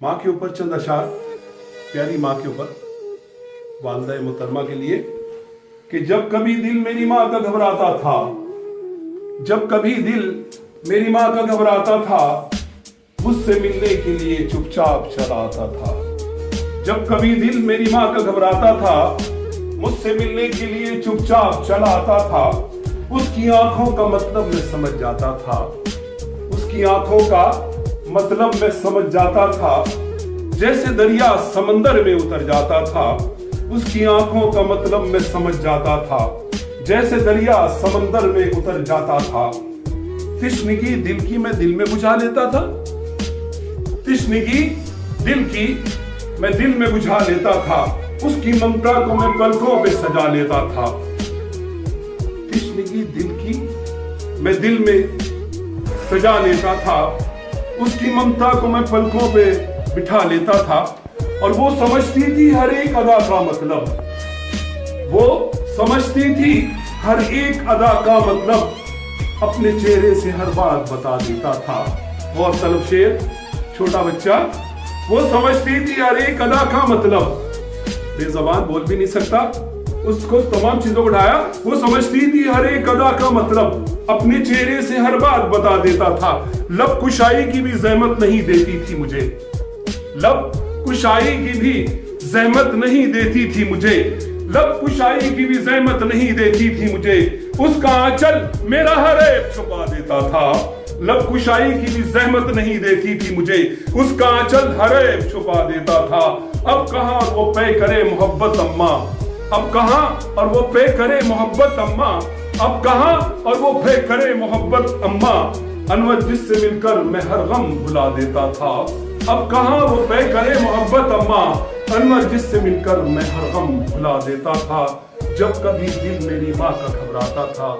माँ के ऊपर चंद अशार, प्यारी माँ के ऊपर, वालिदा मोहतरमा के लिए, कि जब कभी दिल मेरी माँ का घबराता था, जब कभी दिल मेरी माँ का घबराता था, मुझसे मिलने के लिए चुपचाप चला आता था। जब कभी दिल मेरी माँ का घबराता था, मुझसे मिलने के लिए चुपचाप चला आता था। उसकी आंखों का मतलब मैं समझ जाता था, उसकी आंखों का मतलब मैं समझ जाता था। जैसे दरिया समंदर में उतर जाता था, उसकी आंखों का मतलब मैं समझ जाता था। जैसे दरिया समंदर में उतर जाता था। तिश्नगी दिल की मैं दिल में बुझा लेता था, तिश्नगी दिल की मैं दिल में बुझा लेता था। उसकी ममता को मैं पलकों पे सजा लेता था। तिश्नगी दिल की मैं दिल में सजा लेता था। उसकी ममता को मैं पलकों पे बिठा लेता था। और वो समझती थी हर एक अदा का मतलब, वो समझती थी हर एक अदा का मतलब, अपने चेहरे से हर बात बता देता था। और तलब शेर, छोटा बच्चा, वो समझती थी हर एक अदा का मतलब, बेज़बान बोल भी नहीं सकता, उसको तमाम चीजों को उठाया। वो समझती थी हर एक अदा का मतलब, अपने चेहरे से हर बात बता देता था। लब कुशाई की भी जहमत नहीं देती थी मुझे, लब कुशाई की भी जहमत नहीं देती थी मुझे, लब कुशाई की भी जहमत नहीं देती थी मुझे। उसका आंचल मेरा हर ऐब छुपा देता था। लब कुशाई की भी जहमत नहीं देती थी मुझे, उसका आंचल हर ऐब छुपा देता था। अब कहां वो पे करे मोहब्बत अम्मा, अब कहां और वो पे करे मोहब्बत अम्मा, अब कहां और वो पे करे मोहब्बत अम्मा। अनवर जिससे मिलकर मैं हर गम भुला देता था। अब कहां वो पे करे मोहब्बत अम्मा, अनवर जिससे मिलकर मैं हर गम भुला देता था। जब कभी दिल मेरी माँ का घबराता था,